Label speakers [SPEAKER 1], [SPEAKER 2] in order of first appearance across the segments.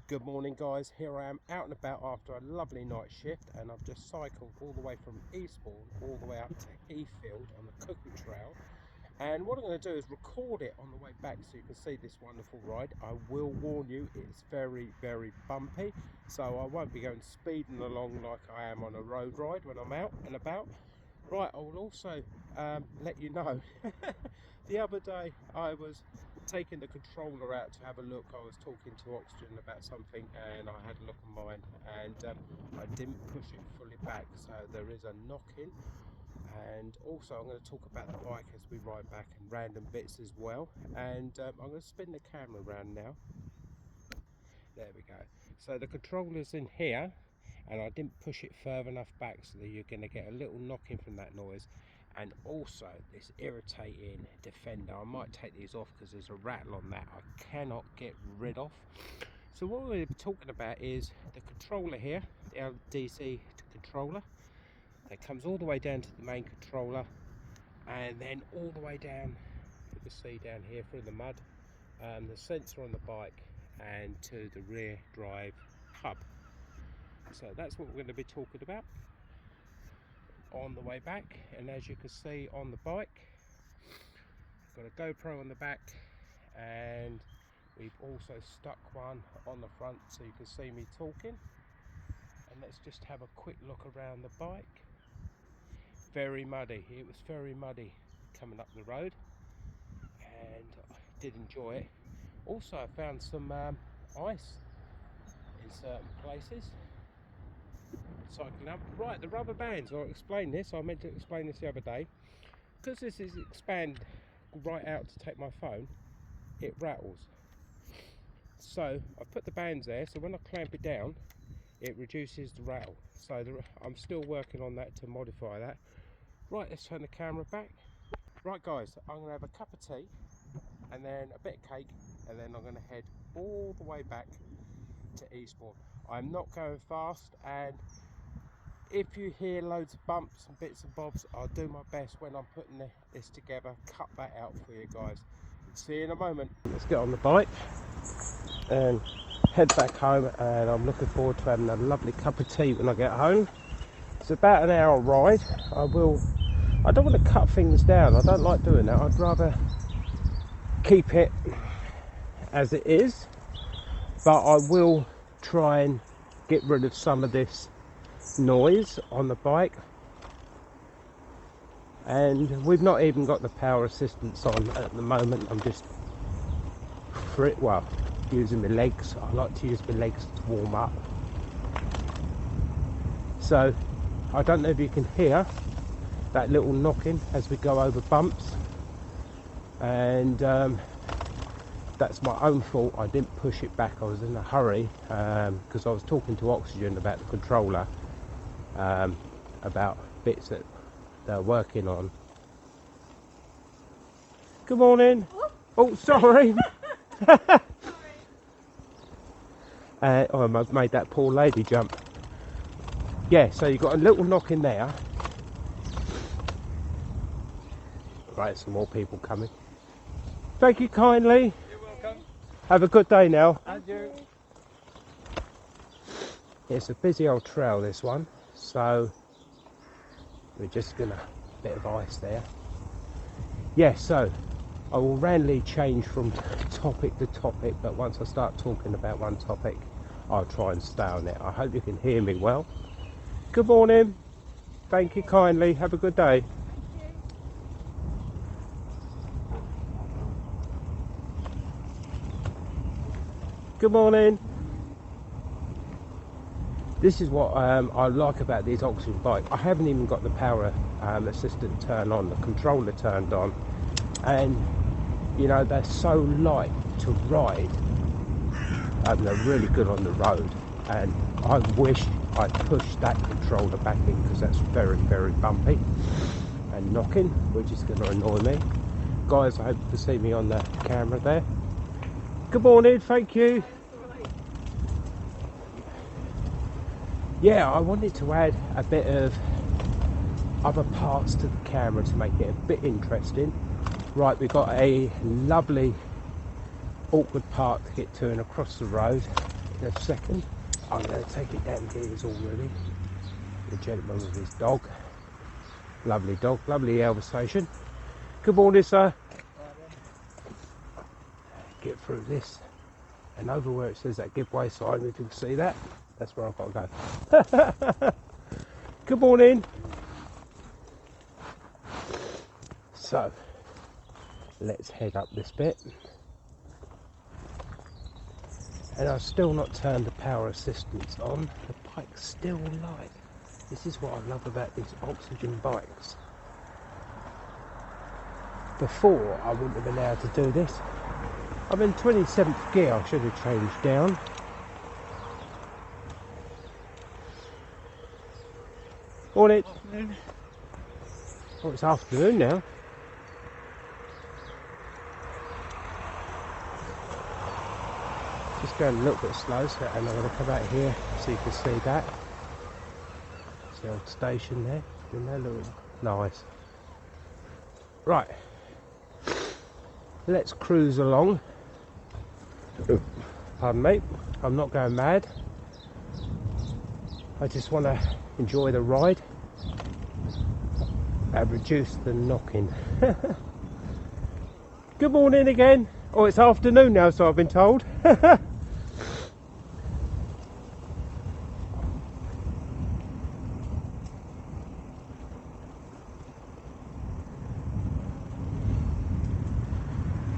[SPEAKER 1] Good morning guys, here I am out and about after a lovely night shift, and I've just cycled all the way from Eastbourne all the way up to Heathfield on the Cuckoo Trail, and what I'm going to do is record it on the way back so you can see this wonderful ride. I will warn you, it's very bumpy, so I won't be going speeding along like I am on a road ride when I'm out and about. Right, I will also let you know, the other day I was taking the controller out to have a look. I was talking to Oxygen about something and I had a look on mine, and I didn't push it fully back, so there is a knocking. And also I'm going to talk about the bike as we ride back and random bits as well, and I'm going to spin the camera around now. There we go. So the controller's in here and I didn't push it further enough back, so that you're going to get a little knocking from that noise. And also this irritating Defender, I might take these off because there's a rattle on that I cannot get rid of. So what we're talking about is the controller here, the LDC controller that comes all the way down to the main controller, and then all the way down, you can see down here through the mud, the sensor on the bike, and to the rear drive hub. So that's what we're going to be talking about on the way back. And as you can see on the bike, I've got a GoPro on the back, and we've also stuck one on the front so you can see me talking. And let's just have a quick look around the bike. Very muddy, it was very muddy coming up the road, and I did enjoy it. Also I found some ice in certain places cycling up. Right, the rubber bands, I'll explain this. I meant to explain this the other day. Because this is expand right out to take my phone, it rattles. So I've put the bands there, so when I clamp it down it reduces the rattle. So I'm still working on that to modify that. Right, let's turn the camera back. Right guys, I'm going to have a cup of tea and then a bit of cake, and then I'm going to head all the way back to Eastbourne. I'm not going fast, and if you hear loads of bumps and bits and bobs, I'll do my best when I'm putting this together, cut that out for you guys. See you in a moment. Let's get on the bike and head back home, and I'm looking forward to having a lovely cup of tea when I get home. It's about an hour ride. I don't want to cut things down, I don't like doing that. I'd rather keep it as it is, but I will try and get rid of some of this noise on the bike. And we've not even got the power assistance on at the moment. I'm just using my legs. I like to use my legs to warm up. So I don't know if you can hear that little knocking as we go over bumps, and that's my own fault. I didn't push it back, I was in a hurry because I was talking to Oxygen about the controller, about bits that they're working on. Good morning. Oh, sorry. I almost made that poor lady jump. Yeah, so you've got a little knock in there. Right, some more people coming. Thank you kindly.
[SPEAKER 2] You're welcome.
[SPEAKER 1] Have a good day now.
[SPEAKER 2] And you.
[SPEAKER 1] It's a busy old trail, this one, so we're just gonna bit of ice there. Yeah, so I will randomly change from topic to topic, but once I start talking about one topic I'll try and stay on it. I hope you can hear me well. Good morning. Thank you kindly. Have a good day. Good morning. This is what I like about these Oxygen bike. I haven't even got the power assistant turned on, the controller turned on, and you know, they're so light to ride, and they're really good on the road. And I wish I pushed that controller back in, because that's very bumpy and knocking, which is going to annoy me. Guys, I hope you can see me on the camera there. Good morning, thank you. Yeah, I wanted to add a bit of other parts to the camera to make it a bit interesting. Right, we've got a lovely awkward part to get to and across the road. In a second, I'm going to take it downstairs already. The gentleman with his dog. Lovely dog, lovely Elvis. Good morning, sir. Get through this and over where it says that give way sign, if you can see that, that's where I've got to go. Good morning. So let's head up this bit, and I've still not turned the power assistance on. The bike's still light. This is what I love about these oxygen bikes. Before I wouldn't have been able to do this. I'm in 27th gear, I should have changed down. Morning. Afternoon. Oh, it's afternoon now. Just going a little bit slow, so and I'm going to come out here so you can see that. See the old station there. Isn't that little nice? Right. Let's cruise along. Pardon me, I'm not going mad. I just want to enjoy the ride and reduce the knocking. Good morning again. Oh, it's afternoon now, so I've been told.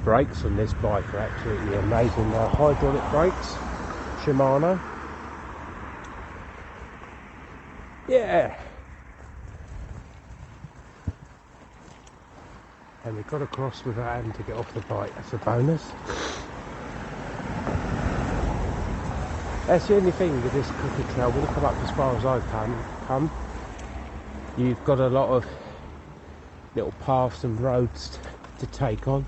[SPEAKER 1] Brakes on this bike are absolutely amazing. They're hydraulic brakes, Shimano. Yeah. And we got across without having to get off the bike. That's a bonus. That's the only thing with this Cuckoo Trail. When you come up as far as I've come, you've got a lot of little paths and roads to take on.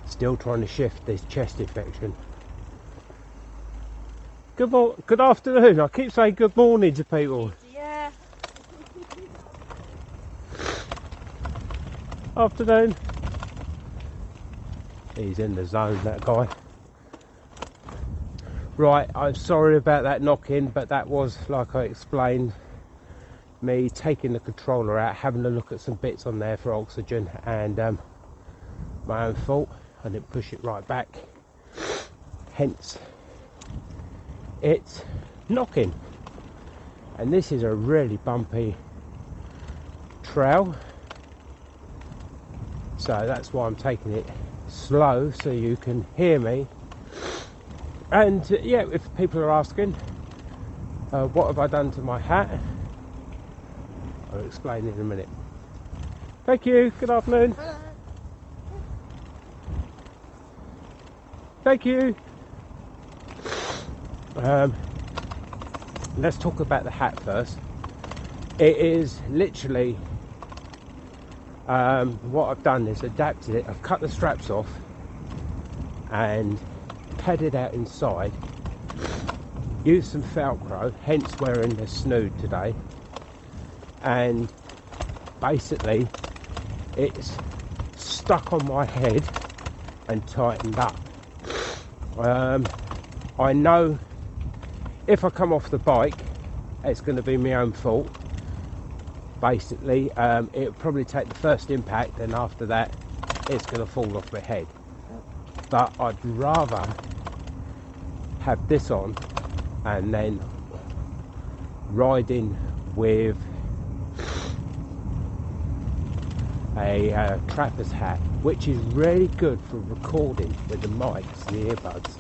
[SPEAKER 1] Still trying to shift this chest infection. Good afternoon. I keep saying good morning to people.
[SPEAKER 2] Yeah.
[SPEAKER 1] Afternoon. He's in the zone, that guy. Right, I'm sorry about that knock-in, but that was, like I explained, me taking the controller out, having a look at some bits on there for oxygen, and my own fault. I didn't push it right back, hence it's knocking. And this is a really bumpy trail, so that's why I'm taking it slow so you can hear me. And yeah, if people are asking what have I done to my hat, I'll explain in a minute. Thank you. Good afternoon. Thank you. Let's talk about the hat first. It is literally what I've done is adapted it. I've cut the straps off and padded out inside. Used some Velcro, hence wearing the snood today. And basically, it's stuck on my head and tightened up. I know if I come off the bike, it's going to be my own fault. Basically, it'll probably take the first impact, and after that, it's going to fall off my head. But I'd rather have this on and then riding with a trapper's hat, which is really good for recording with the mics, the earbuds.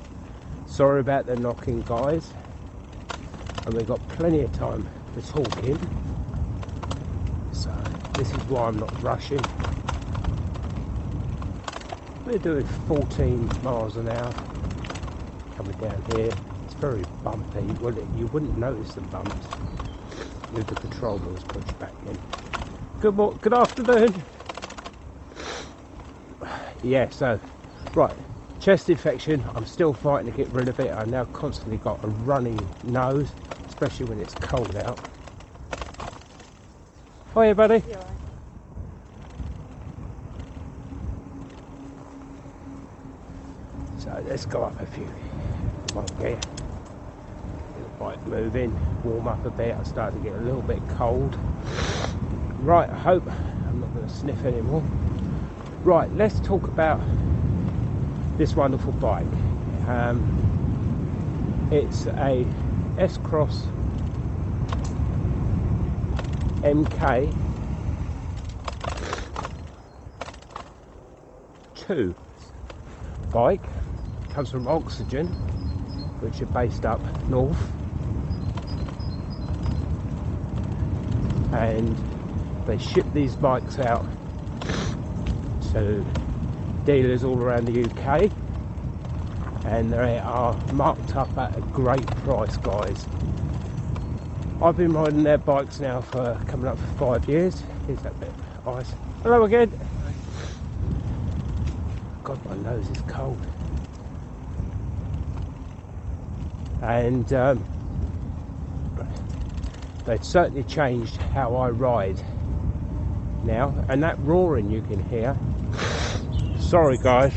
[SPEAKER 1] Sorry about the knocking, guys, and we've got plenty of time for talking, so this is why I'm not rushing. We're doing 14 miles an hour coming down here. It's very bumpy. Well, you wouldn't notice the bumps if the controller was pushed back in. Good afternoon. Yeah, so right, chest infection, I'm still fighting to get rid of it. I now constantly got a runny nose, especially when it's cold out. Hiya, buddy.
[SPEAKER 2] You all right?
[SPEAKER 1] So let's go up a few. Come on, get the bike moving, warm up a bit. I started to get a little bit cold. Right, I hope I'm not going to sniff anymore. Right, let's talk about this wonderful bike. It's a S-Cross MK2 bike. Comes from Oxygen, which are based up north, and they ship these bikes out to dealers all around the UK, and they are marked up at a great price, guys. I've been riding their bikes now for coming up for 5 years. Here's that bit of ice. Hello again. God, my nose is cold. And they've certainly changed how I ride now. And that roaring you can hear, sorry guys,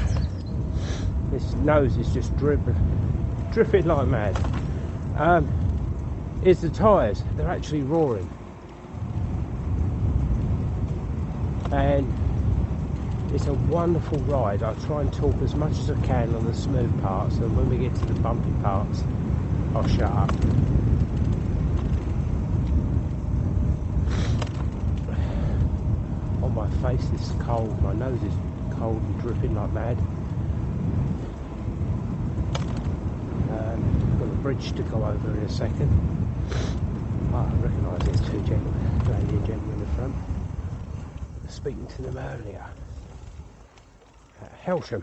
[SPEAKER 1] this nose is just dripping like mad. Is the tyres. They're actually roaring. And it's a wonderful ride. I'll try and talk as much as I can on the smooth parts, and when we get to the bumpy parts, I'll shut up. On my face this is cold. My nose is cold and dripping like mad. I've got a bridge to go over in a second. I recognise there's two gentlemen, lady and gentleman in the front. I was speaking to them earlier at Helsham.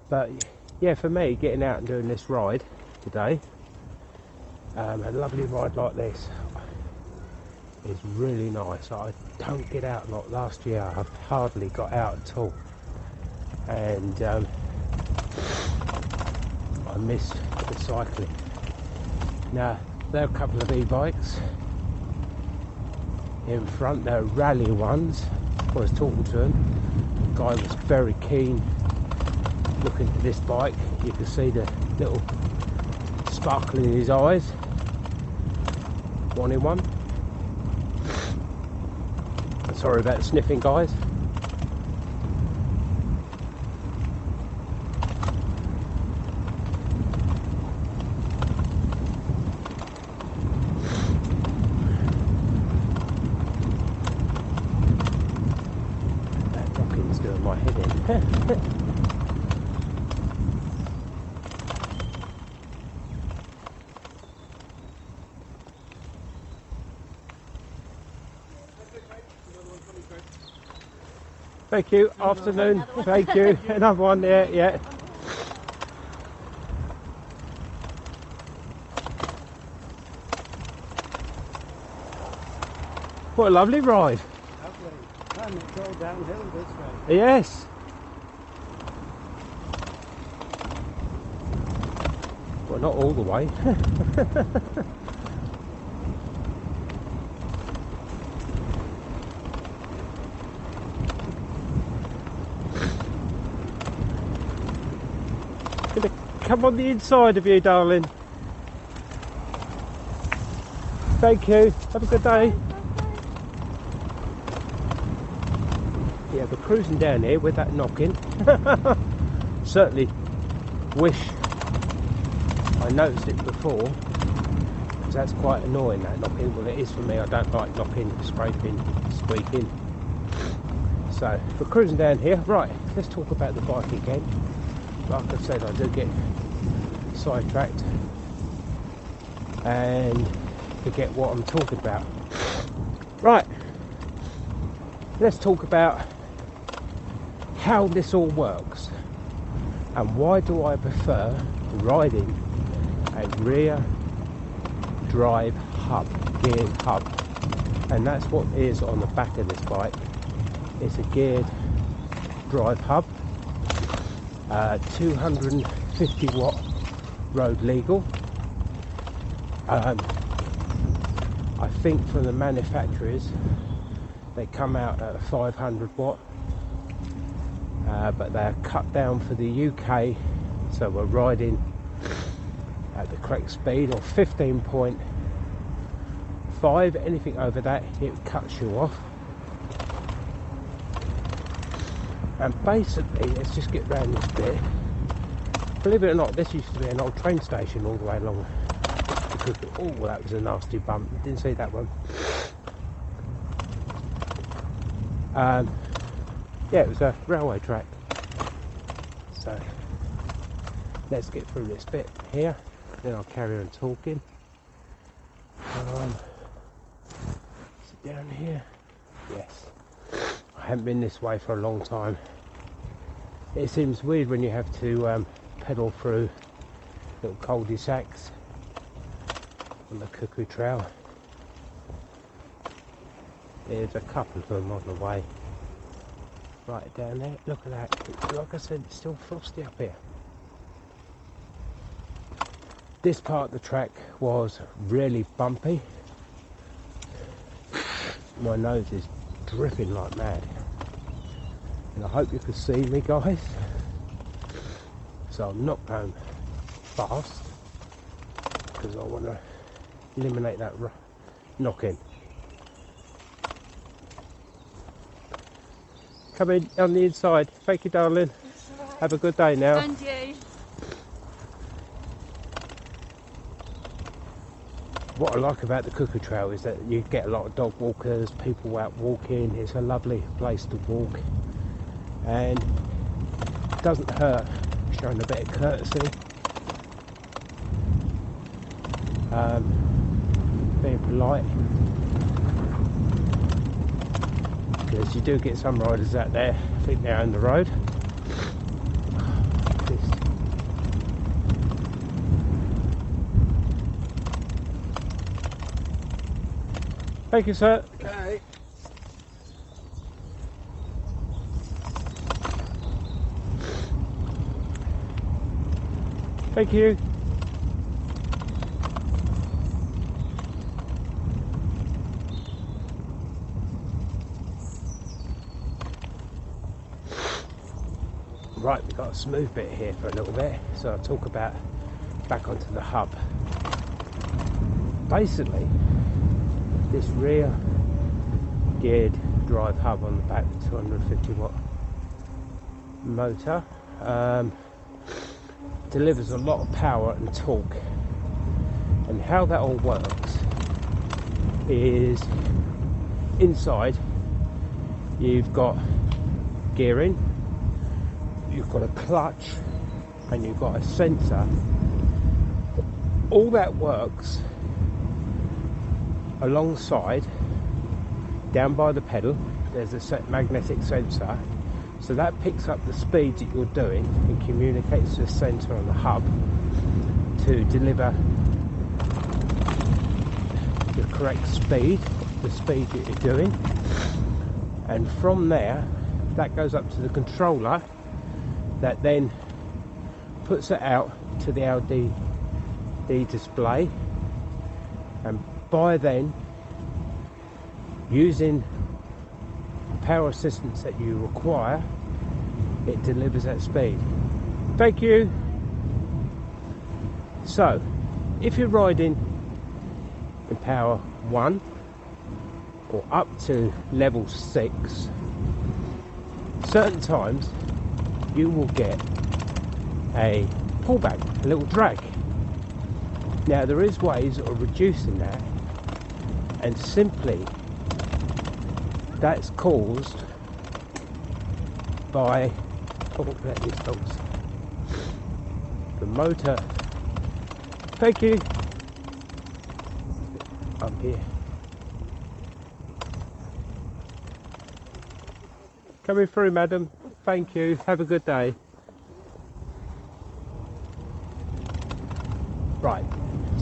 [SPEAKER 1] But yeah, for me, getting out and doing this ride today, a lovely ride like this is really nice. I don't get out a lot. Last year I hardly got out at all, and I missed the cycling. Now, there are a couple of e-bikes in front. They're rally ones. I was talking to them. The guy was very keen looking at this bike. You can see the little sparkle in his eyes. Wanted one. Sorry about the sniffing, guys. Doing my head in. Thank you. Afternoon. Thank you. Another one there. Yeah. What a lovely ride.
[SPEAKER 2] And it go downhill this way.
[SPEAKER 1] Yes. Well, not all the way. Gonna come on the inside of you, darling. Thank you. Have a good day. Yeah, we're cruising down here with that knocking. Certainly wish I noticed it before, because that's quite annoying, that knocking. Well, it is for me. I don't like knocking, scraping, squeaking. So we're cruising down here. Right, let's talk about the bike again. Like I said, I do get sidetracked and forget what I'm talking about. Right, let's talk about how this all works and why do I prefer riding a rear drive hub, geared hub, and that's what is on the back of this bike. It's a geared drive hub, 250 watt road legal. I think from the manufacturers they come out at a 500 watt but they're cut down for the UK, so we're riding at the correct speed, or 15.5. anything over that it cuts you off. And basically, let's just get round this bit. Believe it or not, this used to be an old train station all the way along. Oh, that was a nasty bump. Didn't see that one. Yeah, it was a railway track. So let's get through this bit here, then I'll carry on talking. Sit down here. Yes, I haven't been this way for a long time. It seems weird when you have to pedal through little cul-de-sacs on the Cuckoo Trail. There's a couple of them on the way. Right down there, look at that. Like I said, it's still frosty up here. This part of the track was really bumpy. My nose is dripping like mad. And I hope you can see me, guys. So I'm not going fast, because I want to eliminate that knock-in. Come in on the inside. Thank you, darling. Have a good day now.
[SPEAKER 3] And you.
[SPEAKER 1] What I like about the Cuckoo Trail is that you get a lot of dog walkers, people out walking. It's a lovely place to walk, and it doesn't hurt showing a bit of courtesy, being polite, because you do get some riders out there, I think they're on the road. Thank you, sir.
[SPEAKER 2] Okay.
[SPEAKER 1] Thank you. Right, we've got a smooth bit here for a little bit, so I'll talk about back onto the hub. Basically, this rear geared drive hub on the back, the 250 watt motor, delivers a lot of power and torque. And how that all works is, inside you've got gearing, you've got a clutch, and you've got a sensor. All that works alongside, down by the pedal, there's a magnetic sensor, so that picks up the speed that you're doing and communicates to the sensor on the hub to deliver the correct speed, the speed that you're doing. And from there, that goes up to the controller, that then puts it out to the LCD display, and by then, using power assistance that you require, it delivers that speed. Thank you. So, if you're riding in power 1 or up to level 6, certain times you will get a pullback, a little drag. Now there is ways of reducing that, and simply that's caused by, the motor. Thank you. Up here. Coming through, madam. Thank you. Have a good day. Right,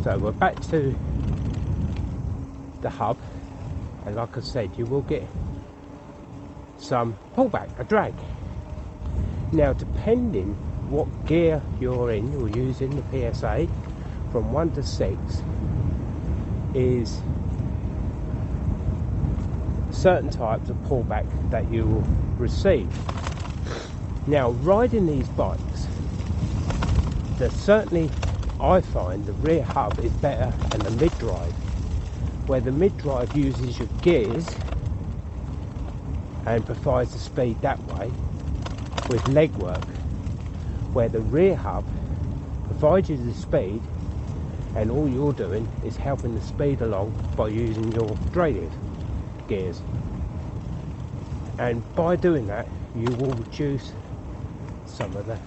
[SPEAKER 1] so we're back to the hub, and like I said, you will get some pullback, a drag. Now, depending what gear you're in, you're using the PSA from 1 to 6, is certain types of pullback that you will receive. Now, riding these bikes, certainly I find the rear hub is better than the mid-drive, where the mid-drive uses your gears and provides the speed that way with leg work, where the rear hub provides you the speed and all you're doing is helping the speed along by using your draining gears, and by doing that you will reduce some of the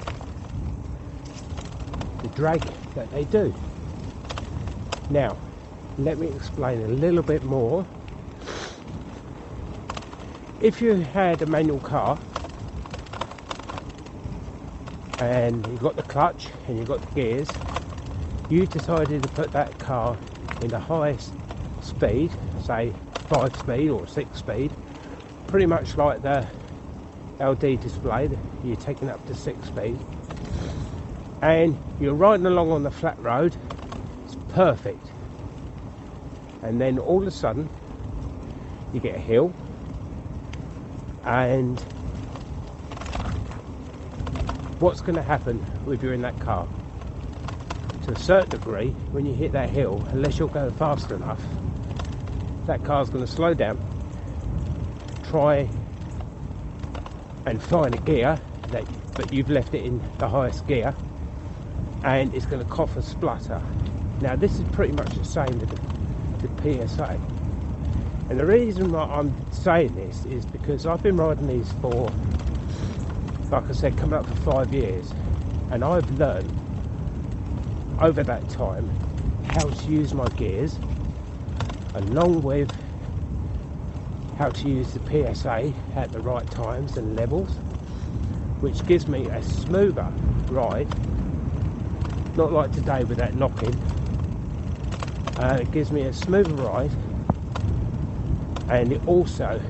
[SPEAKER 1] drag that they do. Now let me explain a little bit more. If you had a manual car and you've got the clutch and you've got the gears, you decided to put that car in the highest speed, say 5 speed or 6 speed, pretty much like the LD display, you're taking up to 6 speed, and you're riding along on the flat road, it's perfect. And then all of a sudden you get a hill, and what's going to happen if you're in that car? To a certain degree, when you hit that hill, unless you're going fast enough, that car's going to slow down, try and find a gear, but you've left it in the highest gear, and it's going to cough and splutter. Now this is pretty much the same with the PSA. And the reason why I'm saying this is because I've been riding these for, like I said, coming up for 5 years, and I've learned over that time how to use my gears, along with how to use the PSA at the right times and levels, which gives me a smoother ride, not like today with that knocking. It gives me a smoother ride, and it also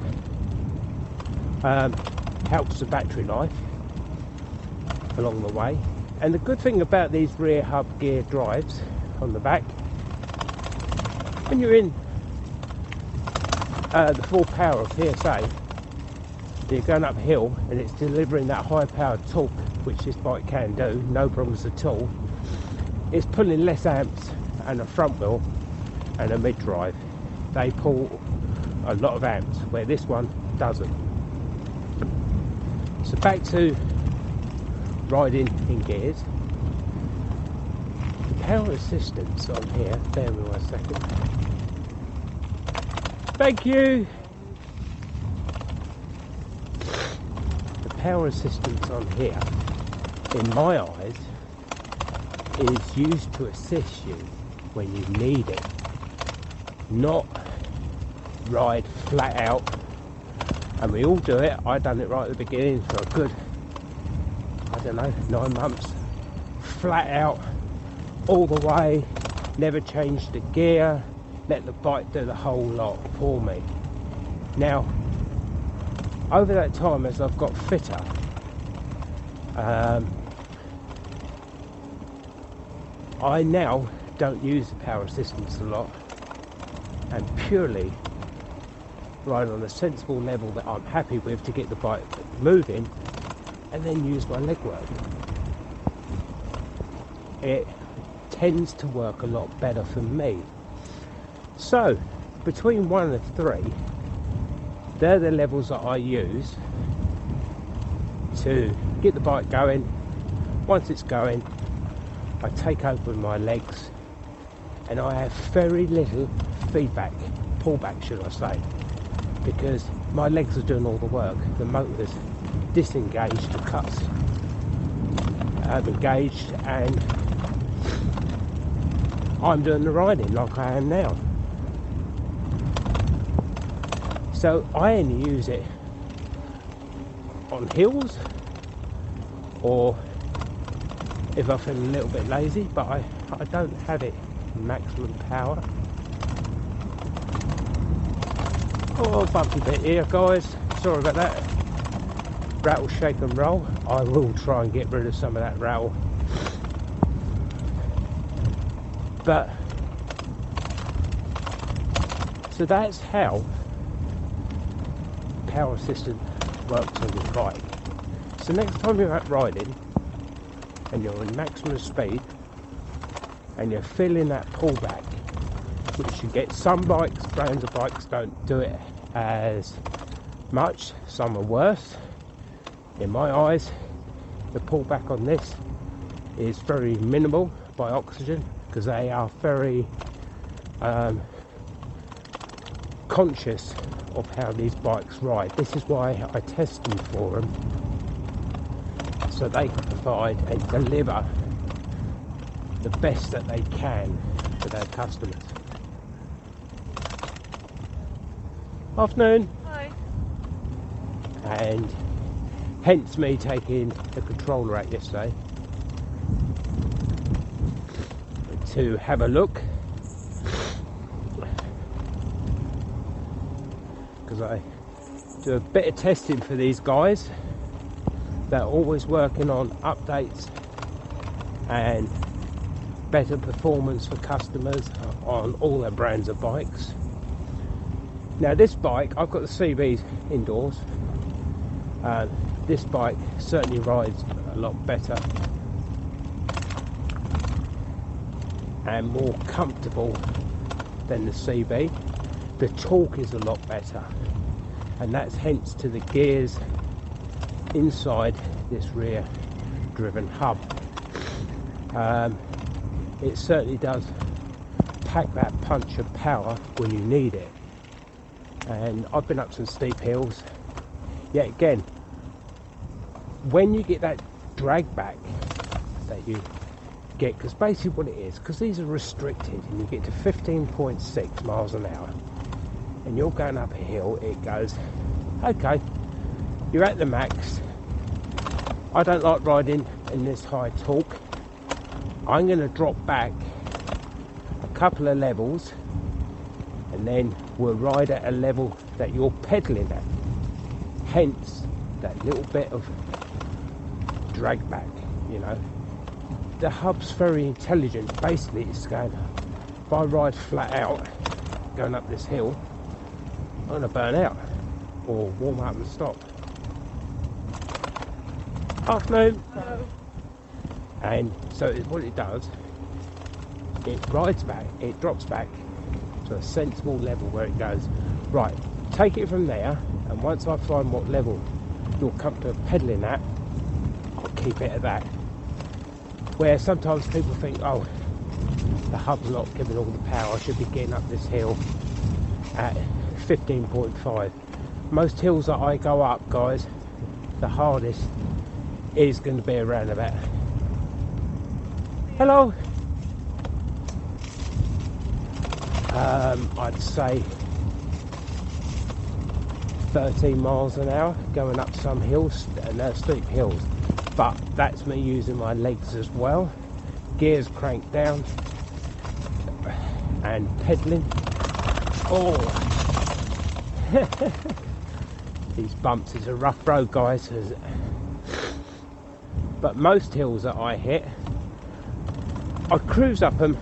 [SPEAKER 1] helps the battery life along the way. And the good thing about these rear hub gear drives on the back, when you're in the full power of PSA, you're going uphill and it's delivering that high powered torque, which this bike can do, no problems at all. It's pulling less amps, and a front wheel and a mid drive, they pull a lot of amps, where this one doesn't. So back to riding in gears. The power assistance on here, bear with me 1 second. Thank you. The power assistance on here, in my eyes, is used to assist you when you need it, not ride flat out. And we all do it. I done it right at the beginning for a good, I don't know, 9 months, flat out all the way, never changed the gear, let the bike do the whole lot for me. Now over that time, as I've got fitter, I now don't use the power assistance a lot, and purely ride on a sensible level that I'm happy with to get the bike moving, and then use my leg work. It tends to work a lot better for me. So between 1 and 3, they're the levels that I use to get the bike going. Once it's going, I take over my legs, and I have very little feedback, pullback should I say, because my legs are doing all the work. The motor's disengaged, the cuts have engaged, and I'm doing the riding like I am now. So I only use it on hills, or if I feel a little bit lazy, but I don't have it maximum power. Oh, bumpy bit here guys, sorry about that. Rattle, shake and roll. I will try and get rid of some of that rattle. But so that's how power assistant works on your bike. So next time you're out riding and you're in maximum speed and you're feeling that pullback, which you get, some bikes, brands of bikes don't do it as much, some are worse. In my eyes, the pullback on this is very minimal by Oxygen, because they are very conscious of how these bikes ride. This is why I test them for them, so they can provide and deliver the best that they can to their customers. Afternoon.
[SPEAKER 3] Hi.
[SPEAKER 1] And hence me taking the controller out yesterday to have a look, because I do a bit of testing for these guys. They're always working on updates and better performance for customers on all their brands of bikes. Now this bike, I've got the CBs indoors. This bike certainly rides a lot better and more comfortable than the CB. The torque is a lot better, and that's hence to the gears inside this rear driven hub. It certainly does pack that punch of power when you need it. And I've been up some steep hills. Yet again, when you get that drag back that you get, because basically what it is, because these are restricted and you get to 15.6 miles an hour and you're going up a hill, it goes, okay, you're at the max. I don't like riding in this high torque. I'm going to drop back a couple of levels and then we'll ride at a level that you're pedaling at. Hence that little bit of drag back, you know. The hub's very intelligent. Basically it's going, if I ride flat out going up this hill, I'm going to burn out or warm up and stop. Afternoon.
[SPEAKER 3] Hello.
[SPEAKER 1] And so what it does, it rides back, it drops back to a sensible level where it goes, right, take it from there, and once I find what level you're comfortable pedaling at, I'll keep it at that. Where sometimes people think, oh, the hub's not giving all the power, I should be getting up this hill at 15.5. Most hills that I go up, guys, the hardest is going to be around about, hello, I'd say 13 miles an hour going up some hills, and they're steep hills, but that's me using my legs as well, gears cranked down and pedaling. Oh, these bumps is a rough road, guys, but most hills that I hit, I cruise up them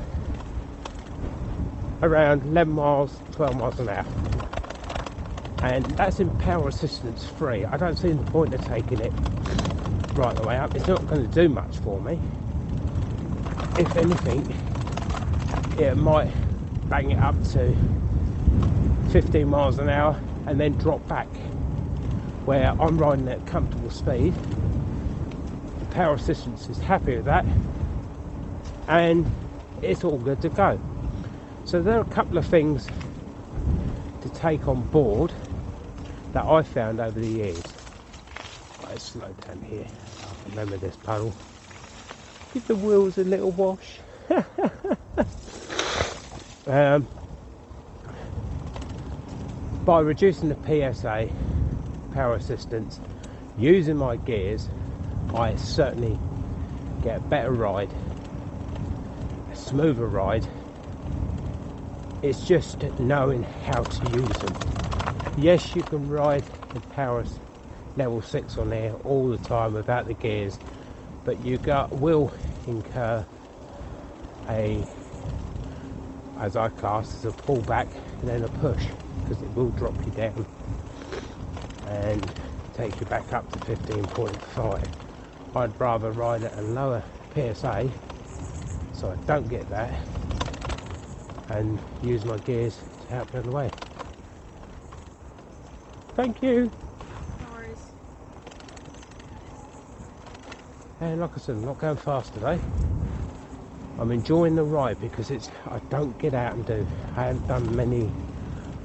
[SPEAKER 1] around 11 miles, 12 miles an hour, and that's in power assistance free. I don't see the point of taking it right the way up. It's not going to do much for me. If anything, it might bang it up to 15 miles an hour and then drop back, where I'm riding at comfortable speed. The power assistance is happy with that, and it's all good to go. So there are a couple of things to take on board that I found over the years. Let's slow down here. I remember this puddle. Give the wheels a little wash. By reducing the PSA, power assistance, using my gears, I certainly get a better ride, a smoother ride. It's just knowing how to use them. Yes, you can ride the power level 6 on there all the time without the gears, but you will incur a, as I class, as a pullback and then a push, because it will drop you down. And takes you back up to 15.5. I'd rather ride at a lower PSA so I don't get that, and use my gears to help me on the way. Thank you.
[SPEAKER 3] No worries.
[SPEAKER 1] And like I said, I'm not going fast today. I'm enjoying the ride because I don't get out and do. I haven't done many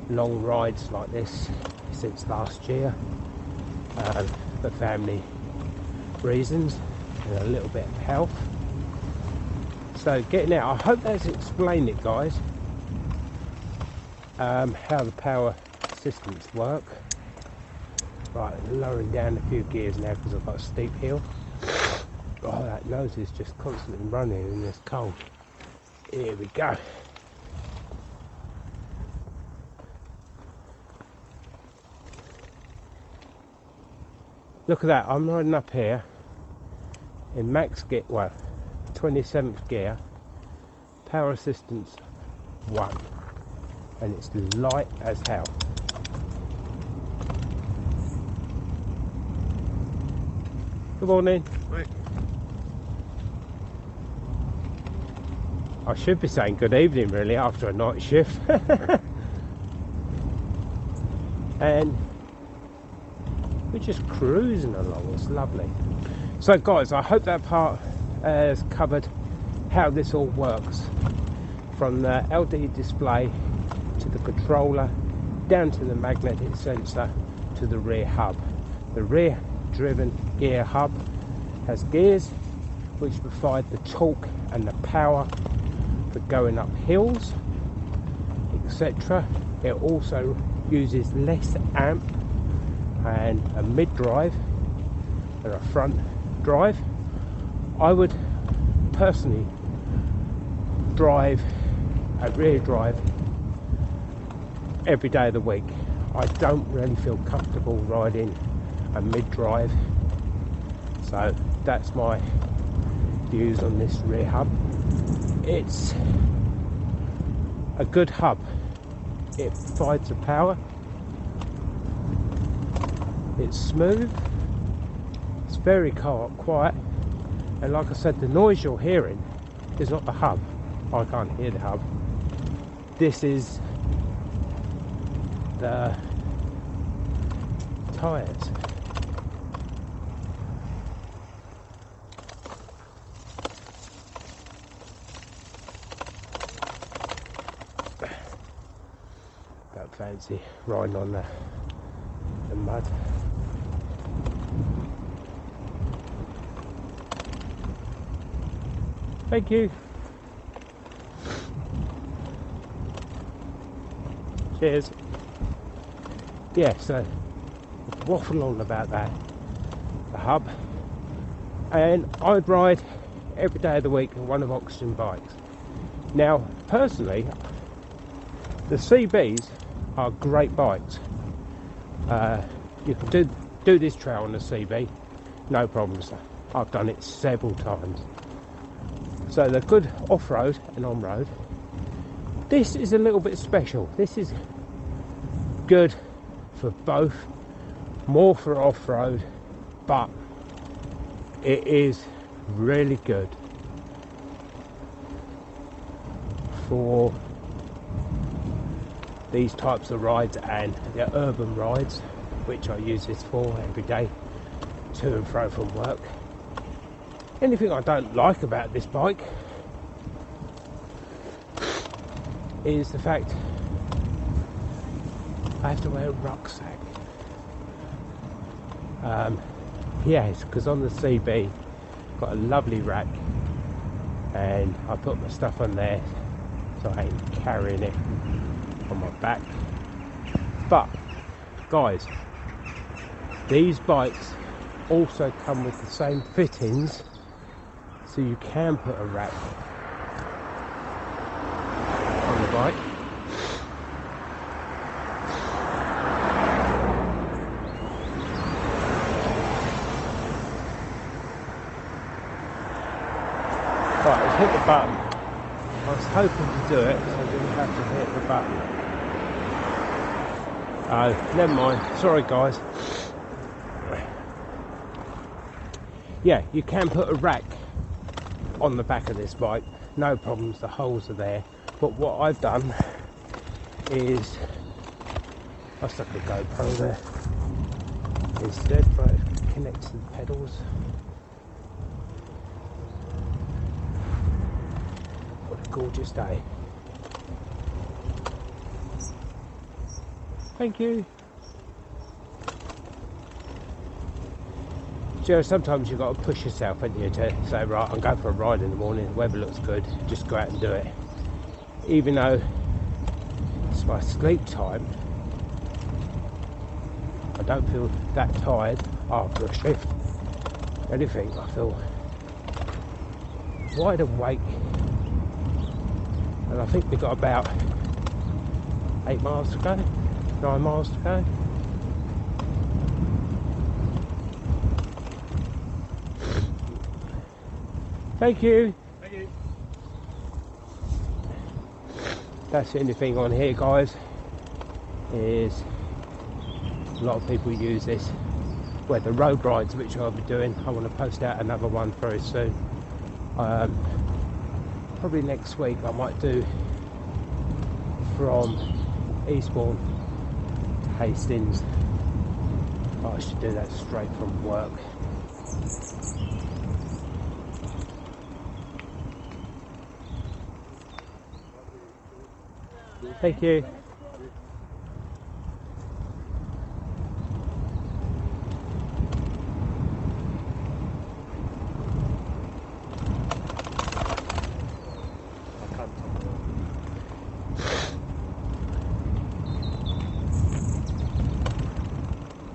[SPEAKER 1] long rides like this since last year, for family reasons and a little bit of health. So getting out, I hope that's explained it, guys, how the power systems work. Right, lowering down a few gears now because I've got a steep hill. Oh, that nose is just constantly running in this cold. Here we go. Look at that, I'm riding up here in max gear, well, 27th gear, power assistance 1, and it's light as hell. Good morning.
[SPEAKER 2] Right.
[SPEAKER 1] I should be saying good evening really after a night shift. And we're just cruising along, it's lovely. So guys, I hope that part has covered how this all works, from the LD display to the controller down to the magnetic sensor to the rear hub. The rear driven gear hub has gears which provide the torque and the power for going up hills, etc. It also uses less amp and a mid drive and a front drive. I would personally drive a rear drive every day of the week. I don't really feel comfortable riding a mid drive, so that's my views on this rear hub. It's a good hub, it provides the power, it's smooth, it's very quiet, and like I said, the noise you're hearing is not the hub. I can't hear the hub. This is the tyres. Don't fancy riding on the mud. Thank you. Cheers. Yeah, so waffle on about that, the hub, and I'd ride every day of the week on one of Oxygen bikes. Now, personally, the CBs are great bikes. You can do this trail on the CB, no problems. I've done it several times. So they're good off-road and on-road. This is a little bit special. This is good for both, more for off-road, but it is really good for these types of rides and the urban rides, which I use this for every day to and fro from work. Anything I don't like about this bike is the fact I have to wear a rucksack. Yes, because on the CB got a lovely rack and I put my stuff on there so I ain't carrying it on my back. But guys, these bikes also come with the same fittings, so you can put a rack on the bike. Right, let's hit the button. I was hoping to do it so I didn't have to hit the button. Oh, never mind. Sorry guys. yeah, you can put a rack on the back of this bike, no problems, the holes are there. But what I've done is I stuck a GoPro there instead, but it connects to the pedals. What a gorgeous day. Thank you. You know, sometimes you've got to push yourself, haven't you, to say, right, I'm going for a ride in the morning, the weather looks good, just go out and do it. Even though it's my sleep time, I don't feel that tired after a shift. Anything, I feel wide awake. And I think we've got about 8 miles to go, 9 miles to go. Thank you.
[SPEAKER 2] Thank you.
[SPEAKER 1] That's the only thing on here, guys, is a lot of people use this. Well, the road rides, which I'll be doing, I want to post out another one very soon. Probably next week I might do from Eastbourne to Hastings. I should do that straight from work. Thank you.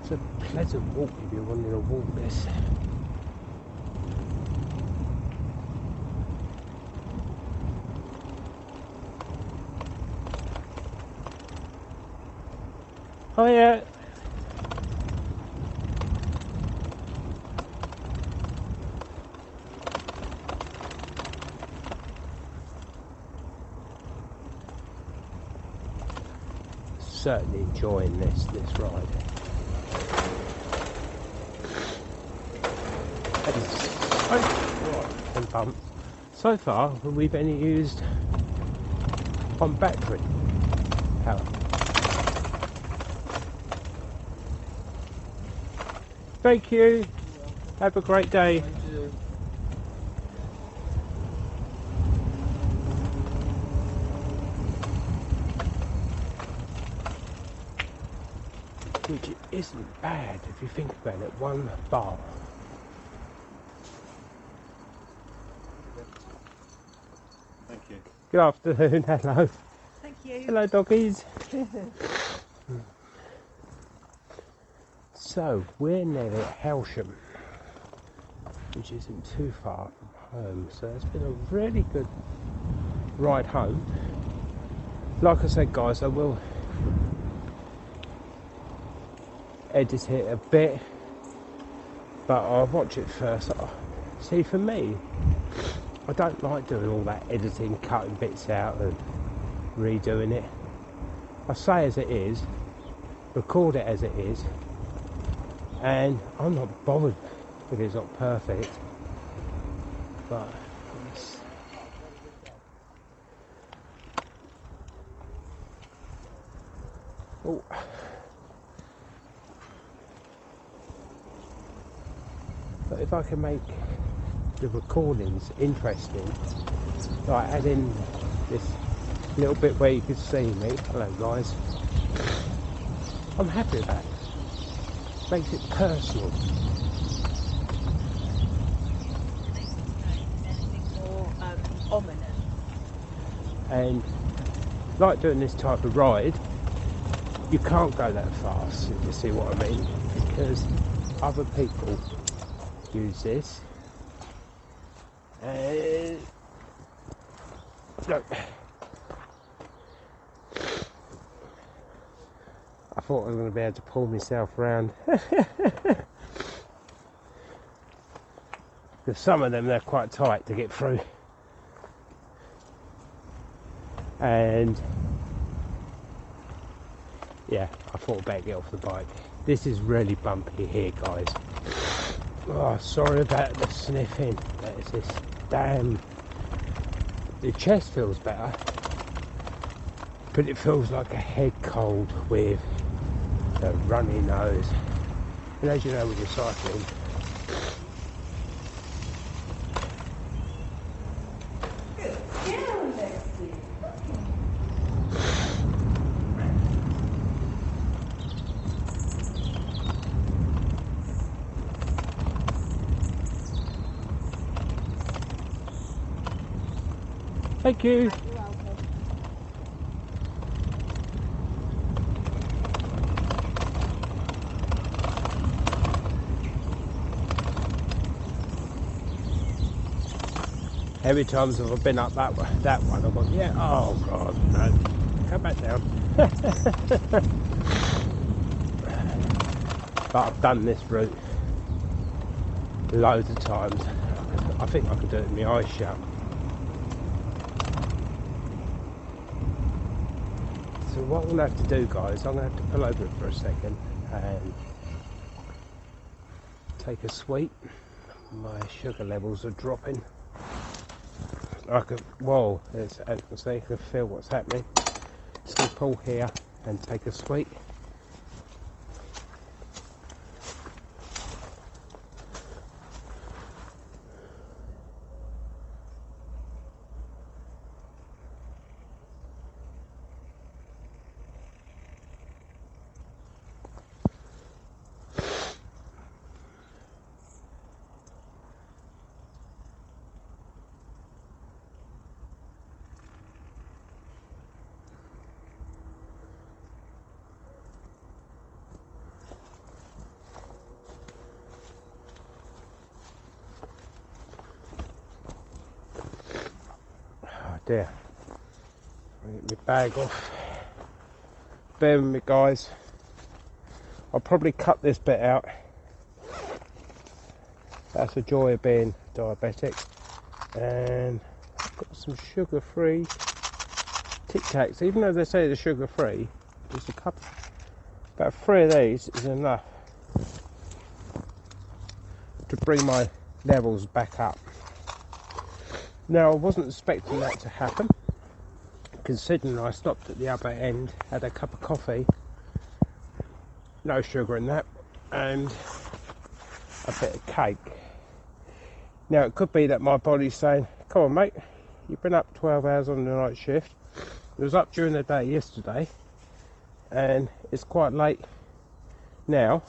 [SPEAKER 1] It's a pleasant walk if you're wanting to walk this. Oh yeah. Certainly enjoying this ride. And bump. So far we've only used on battery power. Thank you. Have a great day. Which isn't bad if you think about it. 1 bar.
[SPEAKER 2] Thank you.
[SPEAKER 1] Good afternoon. Hello.
[SPEAKER 3] Thank you.
[SPEAKER 1] Hello, doggies. So we're nearly at Helsham, which isn't too far from home. So it's been a really good ride home. Like I said, guys, I will edit it a bit, but I'll watch it first. See, for me, I don't like doing all that editing, cutting bits out and redoing it. I say as it is, record it as it is, and I'm not bothered if it's not perfect, but it's... Oh. But if I can make the recordings interesting, like add in this little bit where you can see me, hello guys, I'm happy with that. Makes it personal.
[SPEAKER 3] Anything more ominous.
[SPEAKER 1] And like doing this type of ride, you can't go that fast, if you see what I mean, because other people use this. And look, I thought I was going to be able to pull myself around. Because some of them, they're quite tight to get through. And yeah, I thought I'd better get off the bike. This is really bumpy here, guys. Oh, sorry about the sniffing. That is this damn. The chest feels better, but it feels like a head cold with a runny nose. And as you know, with your cycling, thank you.
[SPEAKER 3] You're welcome.
[SPEAKER 1] Every time I've been up that one, I've gone, yeah, oh god, no, come back down. But I've done this route loads of times. I think I could do it with my eyes shut. So what I'm going to have to do, guys, I'm going to have to pull over for a second and take a sweet. My sugar levels are dropping. I can, whoa, as you can see, I can feel what's happening. Just going to pull here and take a sweet. Dear, get my bag off. Bear with me, guys. I'll probably cut this bit out. That's the joy of being diabetic. And I've got some sugar-free Tic Tacs. Even though they say they're sugar-free, just a couple, about 3 of these is enough to bring my levels back up. Now, I wasn't expecting that to happen, considering I stopped at the other end, had a cup of coffee, no sugar in that, and a bit of cake. Now, it could be that my body's saying, come on mate, you've been up 12 hours on the night shift. It was up during the day yesterday, and it's quite late now.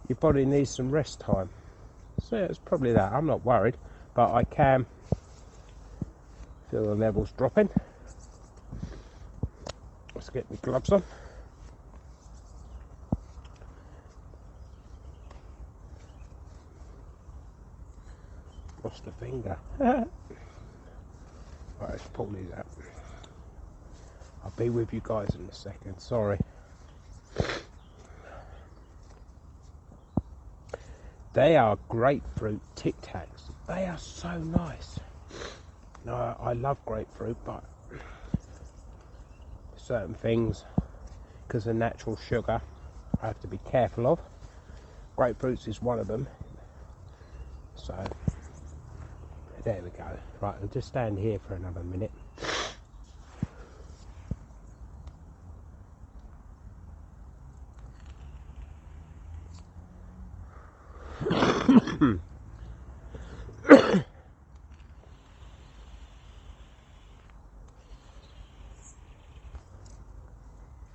[SPEAKER 1] Your body needs some rest time. So yeah, it's probably that. I'm not worried, but I can feel the levels dropping. Let's get my gloves on. Lost a finger. Right, let's pull these out. I'll be with you guys in a second. Sorry. They are grapefruit Tic Tacs. They are so nice. No, I love grapefruit, but certain things, because of natural sugar, I have to be careful of. Grapefruits is one of them. So, there we go. Right, I'll just stand here for another minute.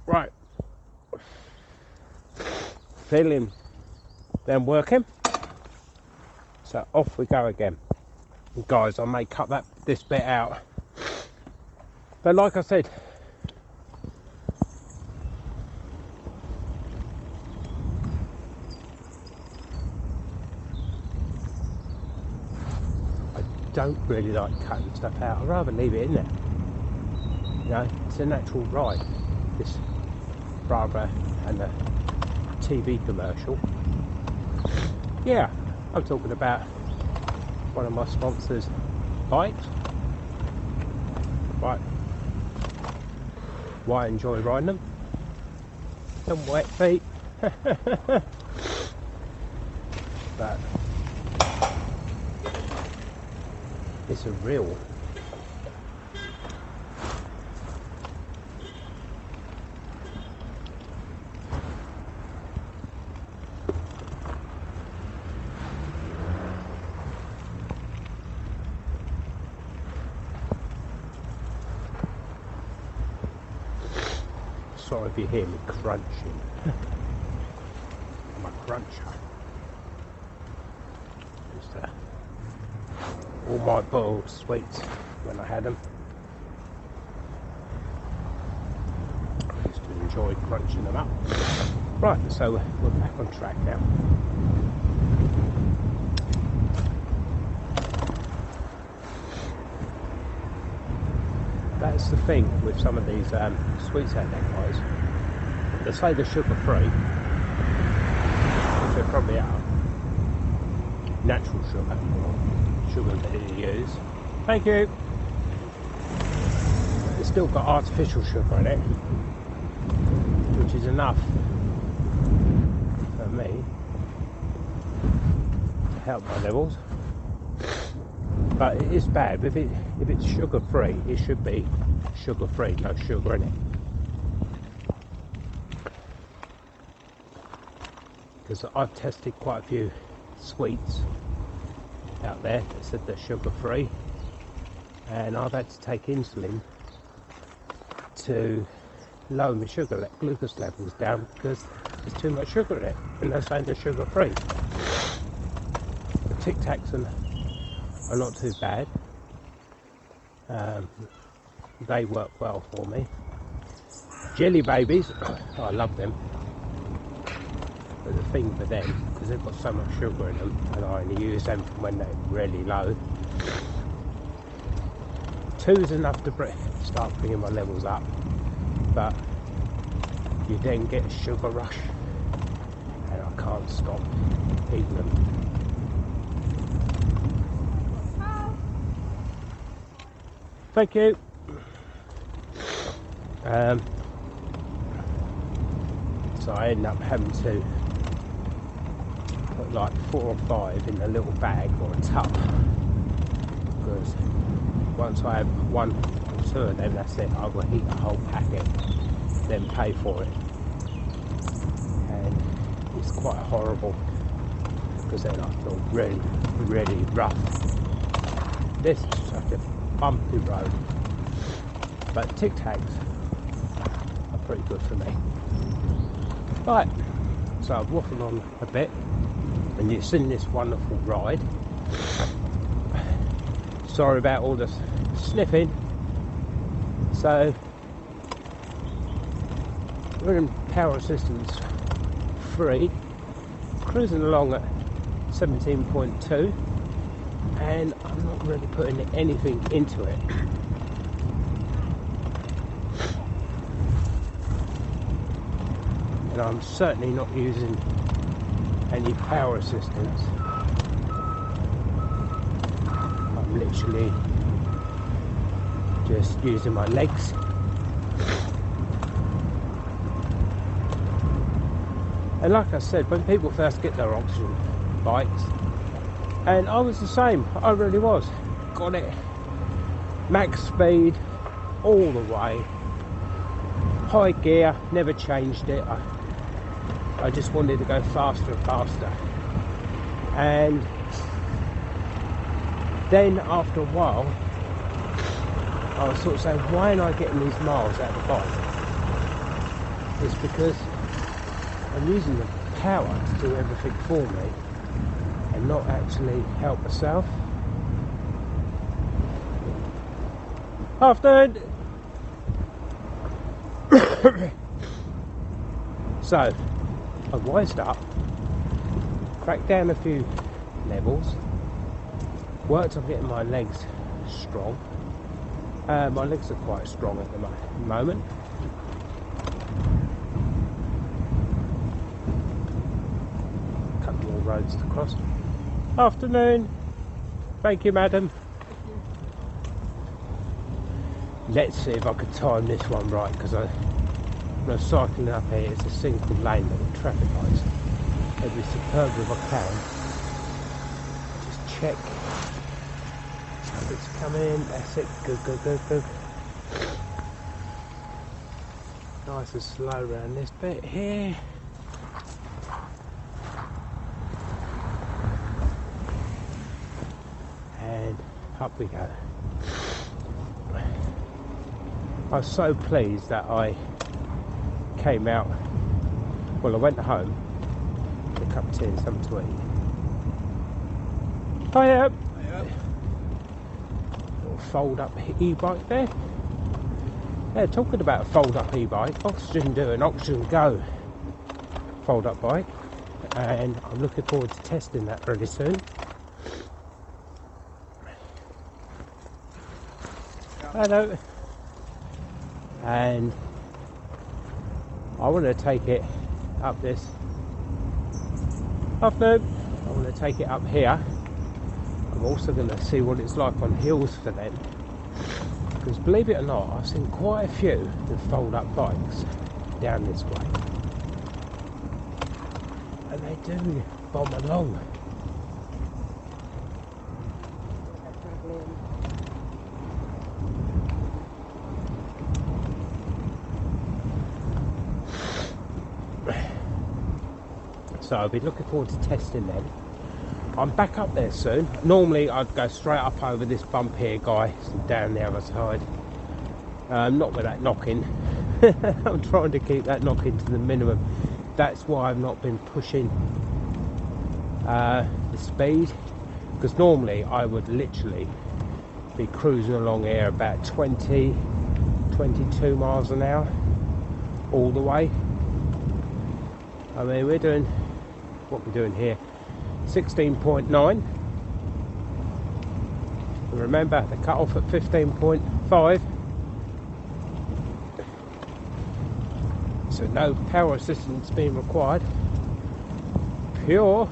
[SPEAKER 1] Right, feeling them working, so off we go again. And guys, I may cut this bit out, but like I said, I don't really like cutting stuff out. I'd rather leave it in there. You know, it's a natural ride, this rather than a TV commercial. Yeah, I'm talking about one of my sponsors' bikes. Right, why I enjoy riding them. Some wet feet. but it's a real sorry if you hear me crunching. I'm a cruncher. Just all my boiled sweets when I had them. I used to enjoy crunching them up. Right, so we're back on track now. That's the thing with some of these sweets out there, guys. They say they're sugar free, which they probably are. Natural sugar, or sugar that you use. Thank you. It's still got artificial sugar in it, which is enough for me to help my levels. But it is bad. If it's sugar free, it should be sugar free, no sugar in it. Because I've tested quite a few sweets out there that said they're sugar free, and I've had to take insulin to lower my sugar glucose levels down because there's too much sugar in it, and they're saying they're sugar free. The Tic Tacs are not too bad. They work well for me. Jelly babies, I love them. But the thing for them, because they've got so much sugar in them, and I only use them when they're really low. 2 is enough to start bringing my levels up, but you then get a sugar rush, and I can't stop eating them. Thank you. So I end up having to put like 4 or 5 in a little bag or a tub, because once I have 1 or 2 of them, that's it. I will eat a whole packet, then pay for it, and it's quite horrible because then I feel really, really rough. This is such a bumpy road, but Tic Tacs are pretty good for me. Right, so I've waffled on a bit, and you've seen this wonderful ride. Sorry about all the sniffing. So we're in power assistance 3, cruising along at 17.2. and I'm not really putting anything into it. And I'm certainly not using any power assistance. I'm literally just using my legs. And like I said, when people first get their oxygen bikes, and I was the same, I really was. Got it, max speed, all the way, high gear, never changed it. I just wanted to go faster and faster. And then after a while, I was sort of saying, why am I getting these miles out of the bike? It's because I'm using the power to do everything for me, and not actually help myself. Afternoon. So I wised up, cracked down a few levels, worked on getting my legs strong. My legs are quite strong at the moment. Couple more roads to cross. Afternoon. Thank you, madam. Let's see if I could time this one right, because when I'm cycling up here, it's a single lane with traffic lights. I'll be superb if I can. check. It's coming in, that's it, good, good, good, good. Nice and slow around this bit here. And up we go. I was so pleased that I came out, well, I went home, had a cup of tea and something to eat. Hiya! Little fold up e-bike there. Yeah, talking about a fold up e-bike, Oxygen do an Oxygen Go fold up bike, and I'm looking forward to testing that really soon. Hello. And I want to take it up this afternoon. I want to take it up here. I'm also going to see what it's like on hills for them, because believe it or not, I've seen quite a few that fold up bikes down this way, and they do bomb along. So I'll be looking forward to testing them. I'm back up there soon. Normally I'd go straight up over this bump here, guys, down the other side. Not with that knocking. I'm trying to keep that knocking to the minimum. That's why I've not been pushing the speed, because normally I would literally be cruising along here about 20, 22 miles an hour all the way. I mean, we're doing what we're doing here, 16.9. Remember the cut off at 15.5. So no power assistance being required. Pure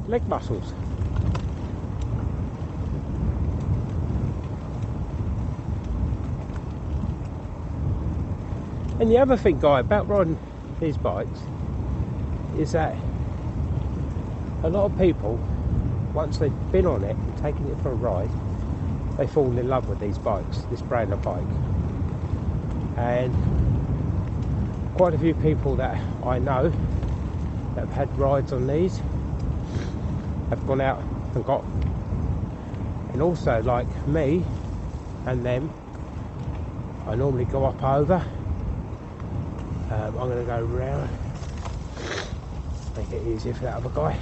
[SPEAKER 1] leg muscles. And the other thing, guy, about riding these bikes is that a lot of people, once they've been on it and taken it for a ride, they fall in love with these bikes, this brand of bike. And quite a few people that I know that have had rides on these have gone out and got, and also like me and them, I normally go up over. I'm going to go round, make it easier for that other guy.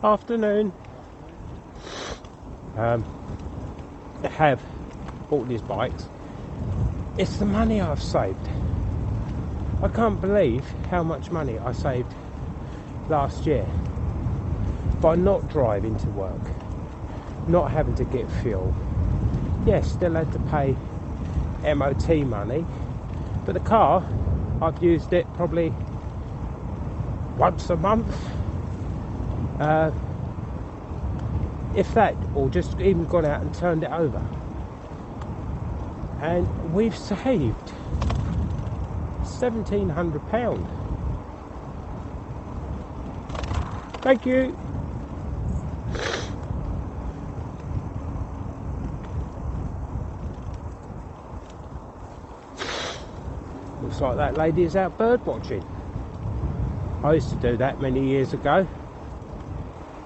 [SPEAKER 1] Afternoon. I have bought these bikes. It's the money I've saved. I can't believe how much money I saved last year by not driving to work, not having to get fuel. Yes, still had to pay MOT money, but the car, I've used it probably once a month, if that, or just even gone out and turned it over. And we've saved £1,700. Thank you. Looks like that lady is out bird watching. I used to do that many years ago,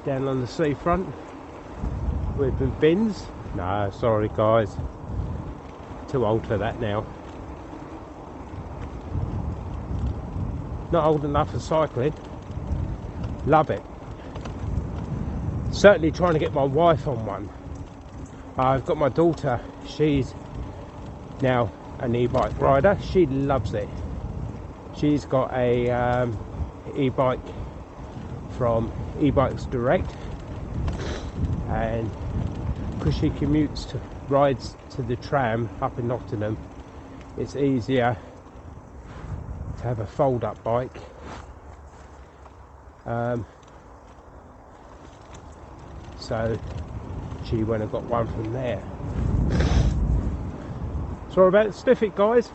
[SPEAKER 1] down on the seafront with the bins. No, sorry guys, too old for that now. Not old enough for cycling. Love it. Certainly trying to get my wife on one. I've got my daughter, she's now an e-bike rider. She loves it. She's got a e-bike from e-bikes direct, and because she commutes to rides to the tram up in Nottingham, it's easier to have a fold-up bike. So she went and got one from there. Sorry about the stiff it, guys.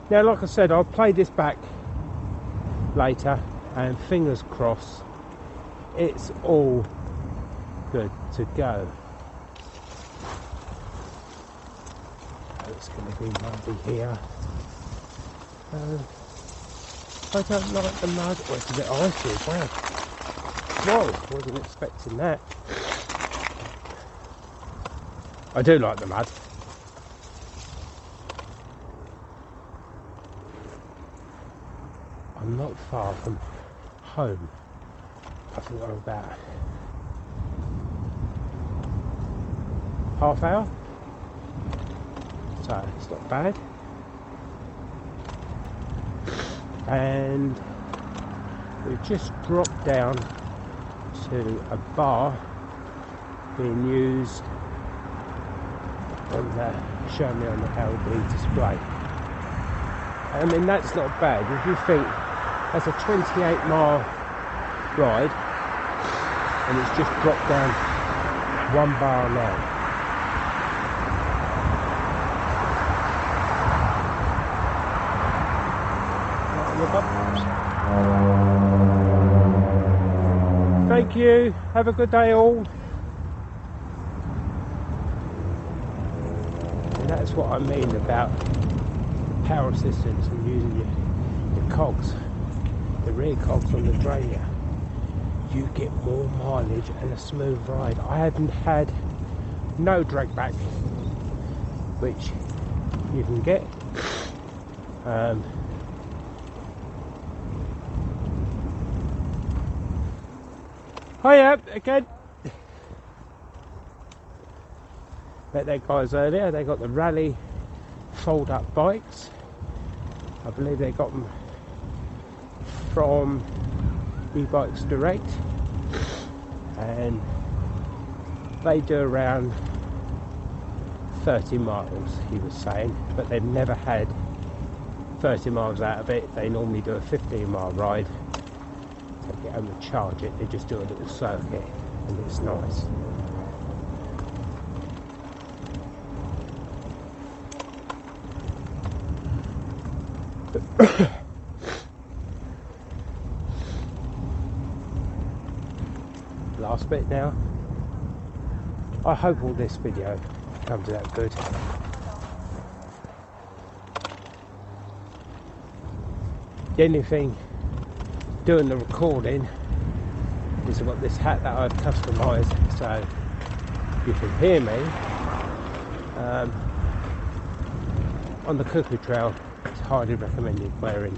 [SPEAKER 1] Now, like I said, I'll play this back later, and fingers crossed, it's all good to go. It's going to be muddy here. I don't like the mud. Oh, it's a bit icy as well. Whoa, wasn't expecting that. I do like the mud. I'm not far from home. I think I'm about half hour. So it's not bad. And we've just dropped down to a bar being used on the show me on the LB display. I mean, that's not bad. If you think that's a 28-mile ride and it's just dropped down one bar now. Thank you. Have a good day all. And that's what I mean about the power assistance and using your cogs, the rear cogs on the derailleur. You get more mileage and a smooth ride. I haven't had no drag back, which you can get. Hiya again. Met their guys earlier. They got the Rally fold-up bikes. I believe they got them from e-bikes direct, and they do around 30 miles, he was saying, but they've never had 30 miles out of it. They normally do a 15-mile ride. Get home and charge it. They just do a little circuit, and it's nice. Last bit now. I hope all this video comes out good. The only thing doing the recording is I've got this hat that I've customised, so you can hear me. On the Cuckoo Trail, it's highly recommended wearing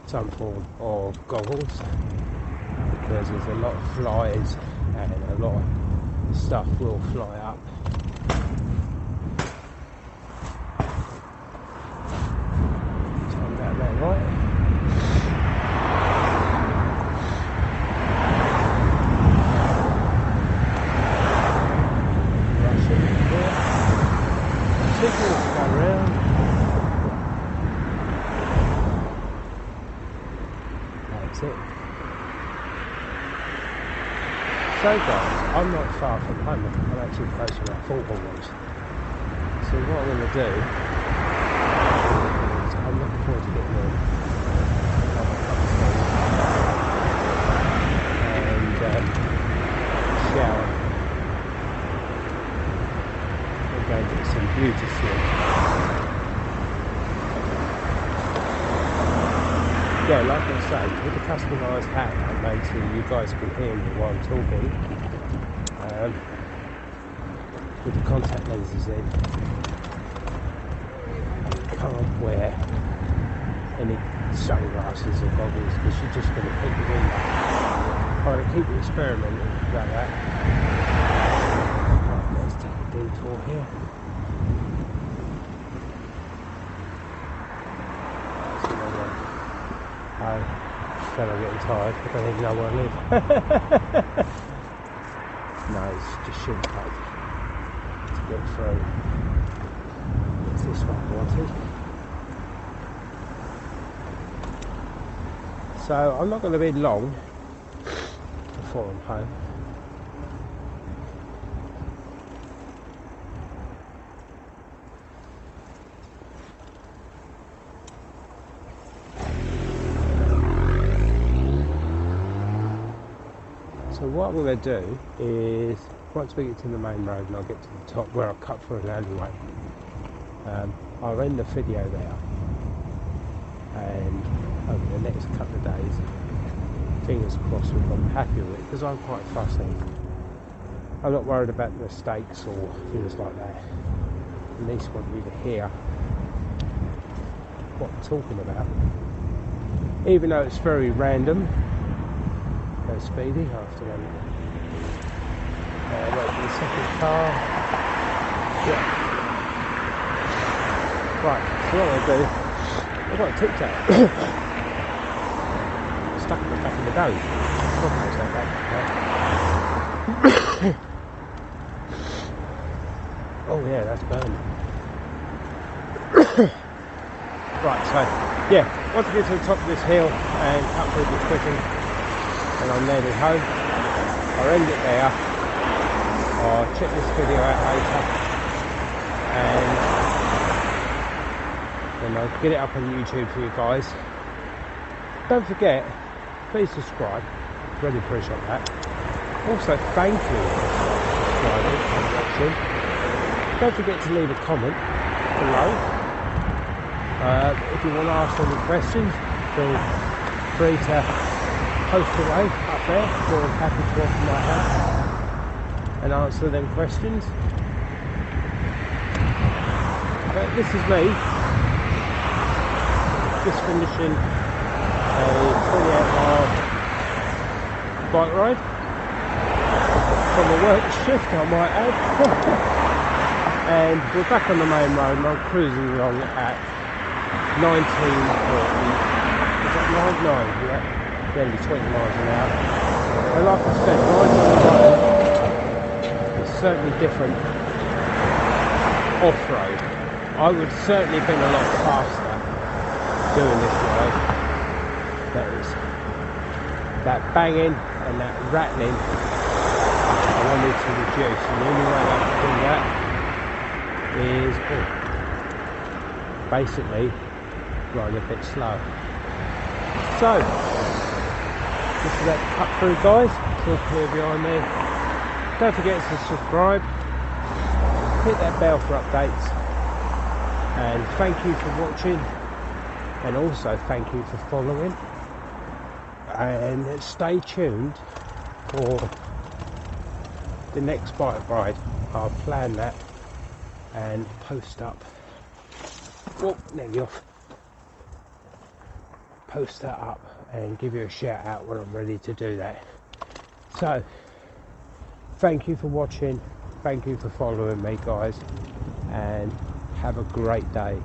[SPEAKER 1] some form of goggles, because there's a lot of flies and a lot of stuff will fly up. Turn that there, right? So guys, I'm not far from home. I'm actually close to where football was. So what I'm going to do is I'm looking forward to getting in, have a cup of tea and shower and go and get some beauty sleep. Yeah, like I say, with the customised hat I made so you guys can hear me while I'm talking, with the contact lenses in, I can't wear any sunglasses or goggles because you're just going to put them in there. I'm going to keep experimenting about that. Right, let's take a detour here. I'm getting tired. I don't even know where I live. No, it's just shortcut to get through. It's this one I wanted. So I'm not going to be long before I'm home. So what I'm going to do is, once we get to the main road and I'll get to the top where I'll cut through an alleyway, I'll end the video there, and over the next couple of days, fingers crossed, if I'm happy with it, because I'm quite fussy. I'm not worried about mistakes or things like that. At least want you to hear what I'm talking about. Even though it's very random. Go speedy, I have to run it. Wait for the second car. Yeah. Right, so what I'm going to do, I've got a Tic Tac stuck in the back of the nose. Oh yeah, that's burning. Right, so yeah, once I get to the top of this hill and cut through the quicking, and I'm nearly home, I'll end it there. I'll check this video out later, and then I'll get it up on YouTube for you guys. Don't forget, please subscribe, really appreciate that. Also, thank you for subscribing and watching. Don't forget to leave a comment below. If you want to ask any questions, feel free to post away up there. More than happy to offer my help and answer them questions. But this is me, just finishing a 28-mile bike ride from a work shift, I might add. And we're back on the main road and I'm cruising along at 1940. Is that 9? Yeah. Nearly 20 miles an hour. And like I said, riding on the road is certainly different off-road. I would certainly have been a lot faster doing this ride. That banging and that rattling I wanted to reduce, and the only way I can do that is basically riding a bit slow. So this is that cut through, guys. Still clear behind me. Don't forget to subscribe, hit that bell for updates, and thank you for watching, and also thank you for following, and stay tuned for the next bike ride. I'll plan that and post up. Oh, nearly off. Post that up and give you a shout out when I'm ready to do that. So thank you for watching, thank you for following me, guys, and have a great day.